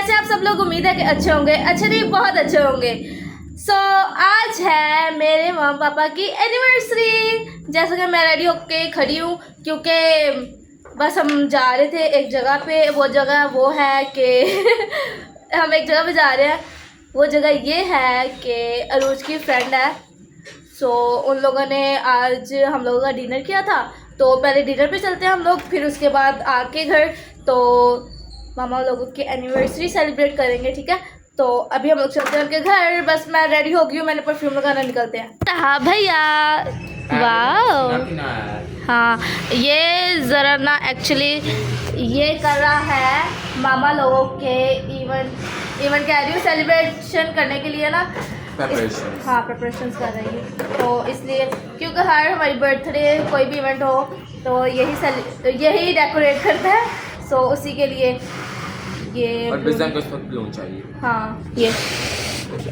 कैसे आप सब लोग? उम्मीद है कि अच्छे होंगे। अच्छे नहीं, बहुत अच्छे होंगे। आज है मेरे मम्मी पापा की एनिवर्सरी। जैसे कि मैं रेडी होके खड़ी हूँ क्योंकि बस हम जा रहे थे एक जगह पे। वो जगह वो है कि हम एक जगह पे जा रहे हैं। वो जगह ये है कि अरूज की फ्रेंड है। उन लोगों ने आज हम लोगों का डिनर किया था, तो पहले डिनर पे चलते हैं हम लोग, फिर उसके बाद आके घर तो मामा लोगों की एनिवर्सरी सेलिब्रेट करेंगे। ठीक है, तो अभी हम लोग चलते हैं उनके घर। बस मैं रेडी हो गई हूँ, मैंने परफ्यूम लगाना, निकलते हैं। हाँ भैया, वाह। हाँ, ये ज़रा ना एक्चुअली ये कर रहा है मामा लोगों के इवेंट कह रही हूँ, सेलिब्रेशन करने के लिए ना। हाँ, प्रिपरेशंस कर रही है, तो इसलिए क्योंकि हर हमारी बर्थडे कोई भी इवेंट हो तो यही डेकोरेट करता है। सो उसी के लिए ये और डिज़ाइन को इस पर ब्लून चाहिए। हाँ, ये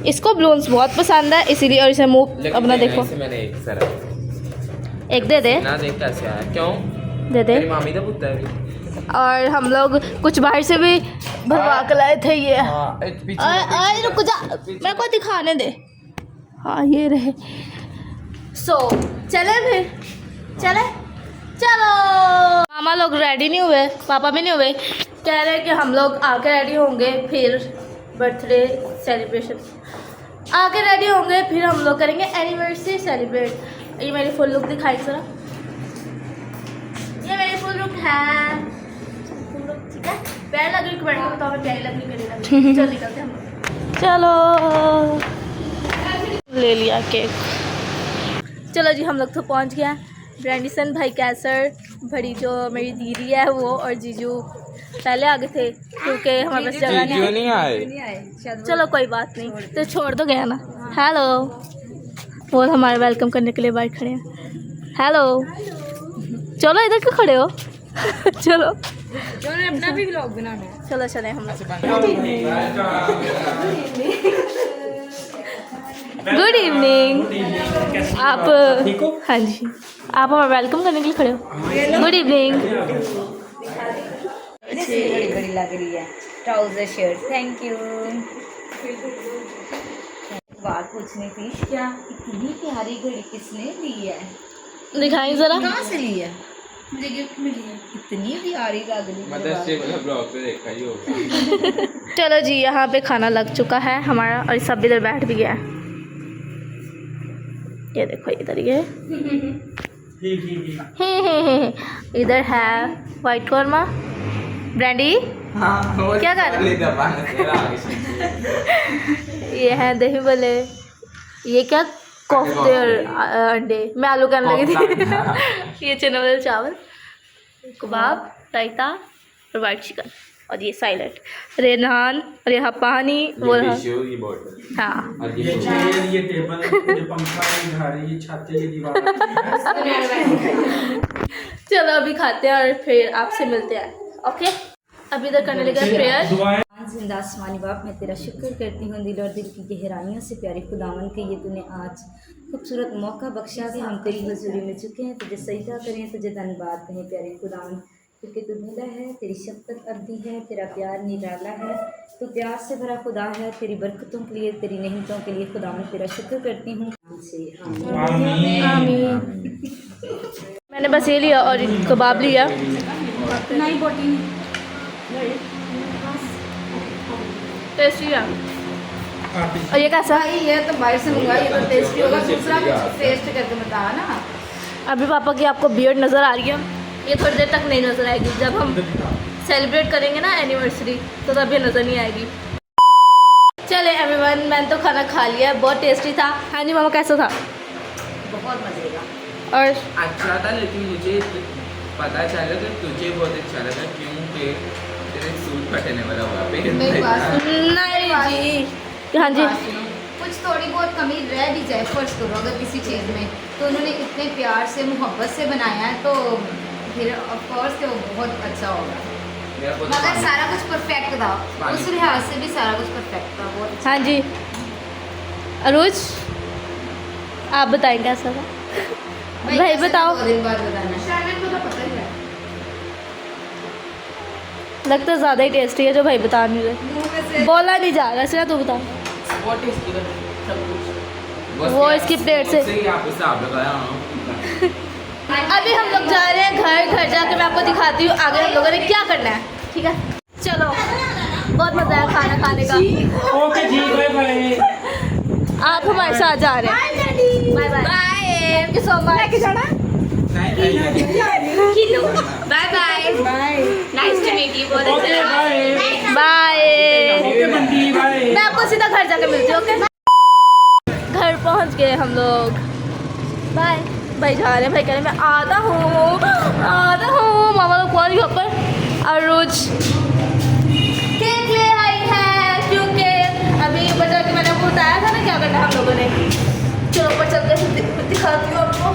इसको ब्लून्स बहुत पसंद है इसीलिए। और इसे मुंह अपना देखो, मैंने एक जरा एक दे दे ना देख कैसे आया, क्यों दे दे। तेरी मामी का पुत्र है। और हम लोग कुछ बाहर से भी भरवा के लाए थे ये। आए रुक जा, मेरे को दिखाने दे। हाँ, ये रहे। चले फिर, चलो। मामा लोग रेडी नहीं हुए, पापा भी नहीं हुए। कह रहे हैं कि हम लोग आके रेडी होंगे, फिर बर्थडे सेलिब्रेशन आके रेडी होंगे, फिर हम लोग करेंगे एनिवर्सरी सेलिब्रेट। ये मेरी फुल लुक दिखाई जरा। ये मेरी फुल लुक है, ठीक है। प्यारी लग रही, कमेंट में बताओ मैं प्यारी लग रही, मेरी लग रही। चल निकलते हैं हम लोग। चलो, ले लिया केक। चलो जी, हम लोग तो पहुंच गए हैं। ब्रांडिसन भाई, कैसर, बड़ी जो मेरी दीदी है वो, और जीजू पहले आ गए थे क्योंकि हमारे पास जगह नहीं आए। चलो कोई बात नहीं, तो छोड़ दो गया ना। हेलो, वो हमारे वेलकम करने के लिए बाहर खड़े हैं। हेलो, चलो इधर क्यों खड़े हो? चलो अपना भी व्लॉग बनाना है। चलो चले हम लोग। Good evening. आप ठीक हो? हाँ जी, आप हमारा वेलकम करने के लिए खड़े हो। Good evening. बड़ी लग रही है ट्राउजर शर्ट, थैंक यू। बात पूछनी थी, क्या इतनी प्यारी घड़ी किसने ली है? दिखाई जरा। कहाँ से ली है? मुझे गिफ्ट मिली है। इतनी प्यारी लग रही है। मदर्स डे वाला ब्लॉग पे देखा ही होगा। चलो जी, यहाँ पे खाना लग चुका है हमारा, और सब इधर बैठ भी गया है। ये देखो इधर, ये इधर है वाइट कॉर्मा। ब्रांडी क्या कर ये है दही भल्ले, ये क्या कोफ्ते और अंडे, मैं आलू कहने लगी थी। ये चने वाले चावल, कबाब, रायता और वाइट चिकन, और ये साइलेंट, रेनहान, और यहाँ पानी, वो रहा। हाँ, ये चेयर, ये टेबल, ये पंखा, ये घर, ये छत, ये दीवार। चलो अभी खाते हैं और फिर आपसे मिलते हैं। ओके, अभी इधर करने लगा प्रेयर। जिंदा आसमानी बाप, मैं तेरा शुक्र करती हूँ दिल और दिल की गहराइयों से प्यारे खुदावन के, ये तूने आज खूबसूरत मौका बख्शा कि हम तेरी हजूरी में चुके हैं। तुझे सजदा करें, तुझे धन्यवाद कहें प्यारे खुदावन, क्योंकि तू भला है, तेरी शफ़क़त अब्दी है, तेरा प्यार निराला है, तू प्यार से भरा खुदा है। तेरी बरकतों के लिए, तेरी नेमतों के लिए खुदावन तेरा शुक्र करती हूँ। आमीन। मैंने बस ये लिया और कबाब लिया। नहीं बोटी टेस्टी है। और ये कैसा? ये तो बाहर से मंगाई, ये तो टेस्टी होगा। दूसरा टेस्ट करके बता ना। अभी पापा की आपको बियर्ड नज़र आ रही है, ये थोड़ी देर तक नहीं नज़र आएगी। जब हम सेलिब्रेट करेंगे ना एनिवर्सरी, तो तब ये नज़र नहीं आएगी। चले एवरीवन, मैंने तो खाना खा लिया, बहुत टेस्टी था। हाँ जी मामा, कैसा था? बहुत मजे का और अच्छा था, लेकिन मुझे पता चला कि तुझे बहुत अच्छा लगा क्योंकि तेरे सूट फटने वाला हुआ पे। मेरी बात नहीं जी, हाँ जी, कुछ थोड़ी बहुत कमी रह भी जाए, फर्ज करो अगर किसी चीज़ में, तो उन्होंने इतने प्यार से मोहब्बत से बनाया है, तो फिर ऑफकोर्स वो बहुत अच्छा होगा। मगर सारा कुछ परफेक्ट था, उस लिहाज से भी सारा कुछ परफेक्ट था, बहुत अच्छा। हाँ जी। अरूज, आप बताएं कैसा था? भाई बताओ। 2 दिन बाद बताना। शायद को तो पता ही है। लगता है ज़्यादा ही टेस्टी है जो भाई बता नहीं रहे, बोला नहीं जा रहा है, तू बता। बहुत टेस्टी था सब कुछ। बस वो क्या, इसकी प्लेट से- ही आप हिसाब लगाया। हाँ। अभी हम लोग जा रहे हैं घर जाके मैं आपको दिखाती हूँ आगे हम लोगों ने क्या करना है, ठीक है। चलो, बहुत मज़ा आया खाना खाने का। ओके जी, बाय बाय। आप हमारे साथ जा रहे हैं। Bye bye thank you so much. Bye bye nice to meet you. Okay bye. Bye. Okay Bunty bye. मैं आपको सीधा घर जाके मिलती हूँ, ओके। घर पहुँच गए हम लोग। बाय। भाई जा रहे हैं, भाई कह रहे हैं मैं आता हूँ। मामा लोग पहुँच गए ऊपर और रोज केक ले आई है क्योंकि अभी ऊपर जाके मैंने आपको बताया था ना क्या करना है हम लोगों ने। चलो ऊपर चल के दिखाती हूँ आपको।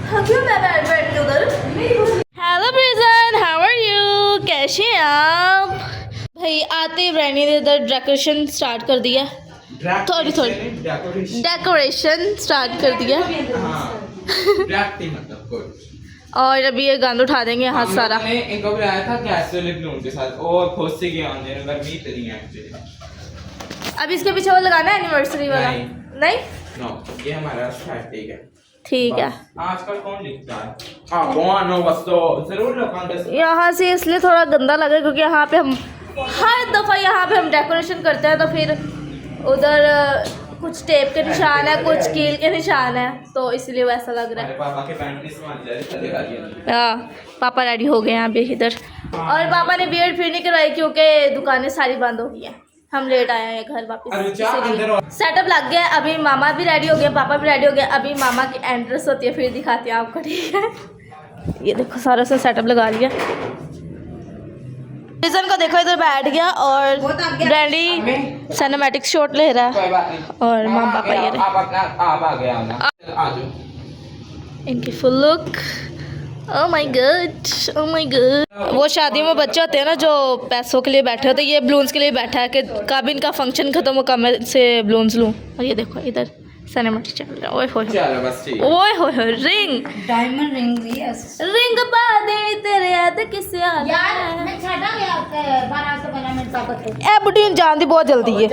हाँ क्यों मैं बैठती उधर। Hello prison, how are you, कैसे हैं आप? भाई आते ही ब्रांडी ने इधर डेकोरेशन स्टार्ट कर दिया। थोड़ी डेकोरेशन स्टार्ट कर दिया मतलब कुछ। और अभी ये गंद उठा देंगे यहाँ सारा। हमने इनको बुलाया था कैस्ट्रोल ब्लूम के साथ और खुद से गया अंदर गर्मी इतनी है एक्चुअली। अब इसके पीछे वो लगाना है एनिवर्सरी वाला। नहीं। नहीं नो, ये हमारा स्ट्रैटेजी है। ठीक है। आजकल कौन लिखता है? कौन हो, बस तो जरूर लोग यहाँ से इसलिए थोड़ा गंदा लगा क्योंकि यहाँ पे हम हर दफ़ा यहाँ पे हम डेकोरेशन करते हैं तो फिर उधर कुछ टेप के निशान है, कुछ कील के निशान है, तो इसलिए वैसा लग रहा है। पापा के पैंट में सामान ले रहे थे। हाँ, पापा रेडी हो गए हैं अभी इधर। और पापा ने बियर्ड फिर नहीं करवाई क्योंकि दुकानें सारी बंद हो गई हैं। हम लेट आए हैं घर वापस। सेटअप लग गया है। अभी मामा भी रेडी हो गए, पापा भी रेडी हो गए। अभी मामा की एंट्रेंस होती है फिर दिखाती हैं आपको, ठीक है। ये देखो सारा सा सेटअप लगा लिया। रिजन को देखो इधर बैठ गया और ब्रांडी सिनेमैटिक शॉट ले रहा है और मामा पापा ये रहे। आप आ गए ना, आ जाओ। इनकी full look, oh my God, oh my God. वो शादी में बच्चे होते हैं ना जो पैसों के लिए बैठे होते हैं, ये बलून्स के लिए बैठा है कि कब इनका फंक्शन खत्म हो कब मैं से बलून्स लूँ। और ये देखो इधर सिनेमैटिक चल रहा है। ओए होए चलो बस ठीक। ओए होए रिंग डायमंड रिंग भी है। रिंग पा दे तेरे याद किसे यार मैं छाटा गया 12 से 15 मिनट तक। ए बुढ़ी जान दी बहुत जल्दी है।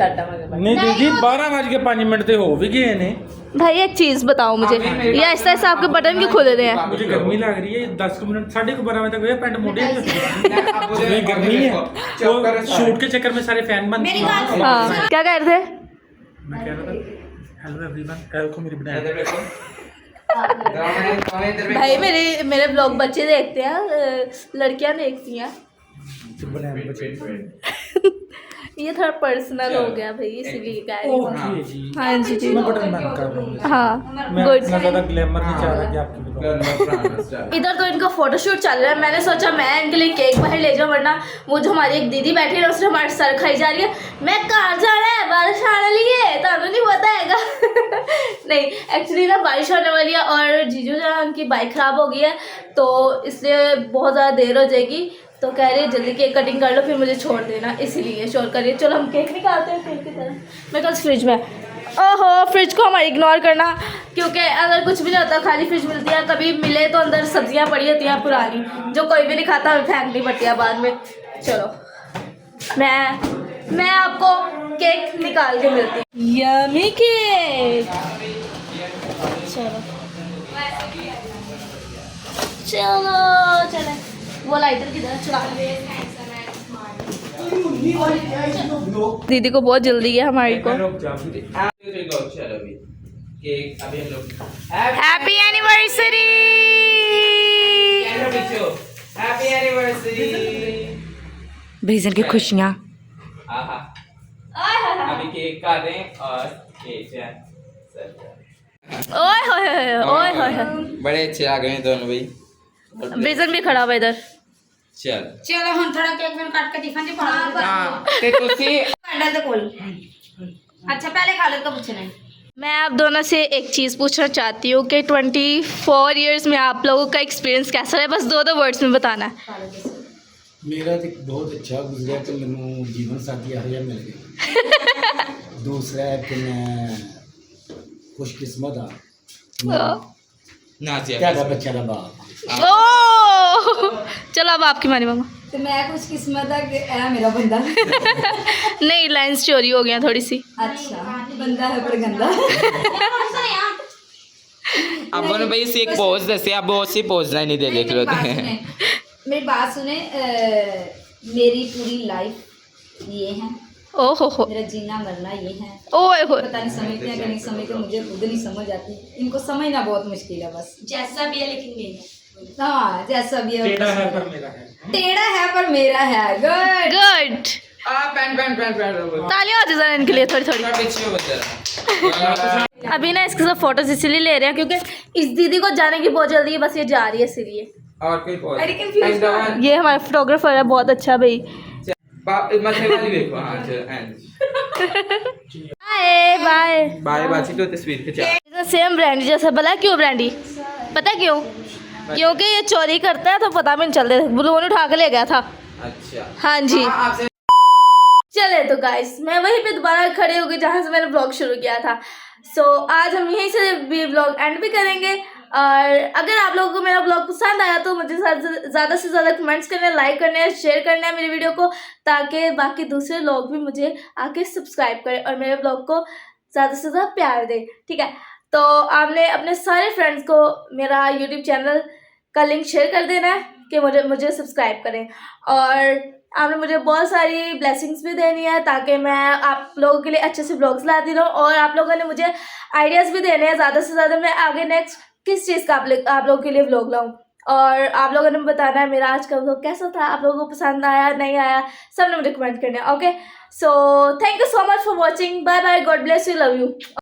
नहीं दीदी 12:05 ते हो भी गए ने। भाई एक चीज़ बताओ मुझे, ये ऐसा ऐसा आपके बटन क्यों खुल रहे हैं? मुझे गर्मी लग रही है। 10 मिनट 12:30 तक हुए पैंट मोटे नहीं गर्मी है। वो शूट के चक्कर में सारे फैन बंद मेरी बात सुन। हाँ क्या कह रहे थे? मैं कह रहा था हेलो एवरीवन, कल को मेरी बनाया। इधर देखो। इधर देखो। भाई मेरे ब्लॉग बच्चे देखते हैं, लड़कियां देखती हैं। बनाया बच्चे। ये थोड़ा पर्सनल हो गया भाई, इसीलिए कह रही हूँ। ओके जी, हाँ जी जी, मैं बटन बंद कर रहा हूँ। हाँ मैं गुड। इतना ज़्यादा ग्लैमर नहीं चाह रहा कि आपकी इधर तो इनका फोटोशूट चल रहा है। मैंने सोचा मैं इनके लिए केक बाहर ले जाऊँ, वरना वो जो हमारी एक दीदी बैठी है उसने हमारे सर खाई जा रही है। मैं कहाँ जा रहा है, बारिश आने लगी है, तो नहीं बताएगा। नहीं एक्चुअली ना बारिश होने वाली है और जीजू जान की बाइक ख़राब हो गई है तो इसलिए बहुत ज़्यादा देर हो जाएगी। तो कह रही है जल्दी केक कटिंग कर लो फिर मुझे छोड़ देना, इसीलिए शोर करिए। चलो हम केक निकालते हैं केक की तरह। मैं कल फ्रिज में, ओहो फ्रिज को हमारी इग्नोर करना क्योंकि अगर कुछ भी नहीं होता खाली फ्रिज मिलती है। कभी मिले तो अंदर सब्जियां पड़ी होती हैं पुरानी जो कोई भी नहीं खाता, हमें फेंकनी पड़ती है बाद में। चलो मैं आपको केक निकाल के मिलती हूँ। Yummy cake. चलो चलो चले, वो लाइटर की तरह चला ले। दीदी को बहुत जल्दी है हमारी को। चलो अभी केक अभी हम लोग हैप्पी एनिवर्सरी। Happy anniversary. भेजन की खुशियाँ। आहा अभी केक काट दें और केक है। ओए होए ओए होए, बड़े अच्छे आ गए दोनों भाई। ब्रिजन भी खड़ा हुआ इधर। चल चलो हम थोड़ा केक में काट के दिखा दे पड़ा। हाँ ते तुसी कैंडल दे कोल। अच्छा पहले खा लो तो पूछना है। मैं आप दोनों से एक चीज़ पूछना चाहती हूँ कि 24 इयर्स में आप लोगों का एक्सपीरियंस कैसा रहा? बस 2 वर्ड्स में बताना है। मेरा तो बहुत अच्छा गुजरा कि मैनू जीवन साथी हरिया मिल गई। दूसरा है कि मैं खुशकिस्मत हाँ नाजिया क्या बच्चा का बाप। ओह चलो अब आपकी मानी मामा। तो मैं खुशकिस्मत है कि ऐ मेरा बंदा नहीं लाइन्स चोरी हो गई थोड़ी सी। अच्छा बंदा है पर गंदा अब बोलो भाई इसे एक पोज दसे अब वो उसी पोज नहीं दे देख लो मेरी बात सुने मेरी पूरी लाइफ ये है, ओहो हो मेरा जीना मरना ये है। ओए हो पता नहीं समझते हैं कि नहीं समझते, मुझे खुद नहीं समझ आती, इनको समझना बहुत मुश्किल है बस। जैसा भी है लेकिन मेरा हाँ जैसा भी है, टेढ़ा है पर मेरा है। टेढ़ा है पर मेरा है। Good good pan pan pan pan तालियां हो जाए इनके लिए थोड़ी थोड़ी। पीछे हो जरा अभी ना इसके साथ फोटोज इसीलिए ले रहे हैं क्योंकि इस दीदी को जाने की बहुत जल्दी है, बस ये जा रही है इसलिए। और कोई पोज अरे confused ये हमारा फोटोग्राफर है बहुत अच्छा भाई। मथे वाली देखो हाँ चल एंड बाय बाय। बाय बाची तो तस्वीर खिंचा सेम ब्रांडी जैसा भला क्यों ब्रांडी पता क्यों? क्योंकि ये चोरी करता है तो पता भी नहीं चलता, बलून उठा के ले गया था। अच्छा हाँ जी आपसे चले तो गाइस मैं वहीं पे दोबारा खड़े हो गई जहाँ से मैंने ब्लॉग शुरू किया था। सो आज हम यहीं से भी ब्लॉग एंड भी करेंगे, और अगर आप लोगों को मेरा ब्लॉग पसंद आया तो मुझे ज़्यादा से ज़्यादा कमेंट्स करना, लाइक करना है, शेयर करना है मेरी वीडियो को, ताकि बाकी दूसरे लोग भी मुझे आके सब्सक्राइब करें और मेरे ब्लॉग को ज़्यादा से ज़्यादा प्यार दें। ठीक है, तो आपने अपने सारे फ्रेंड्स को मेरा यूट्यूब चैनल का लिंक शेयर कर देना है कि मुझे सब्सक्राइब करें, और आपने मुझे बहुत सारी ब्लेसिंग्स भी देनी है ताकि मैं आप लोगों के लिए अच्छे से ब्लॉग्स लाती रहूँ, और आप लोगों ने मुझे आइडियाज़ भी देने हैं ज़्यादा से ज़्यादा मैं आगे नेक्स्ट किस चीज़ का आप लोगों के लिए व्लॉग लाऊं, और आप लोगों ने बताना है मेरा आज का व्लॉग कैसा था, आप लोगों को पसंद आया नहीं आया, सब ने मुझे कमेंट करना है। Okay, so thank you so much for watching, bye bye, God bless you, love you.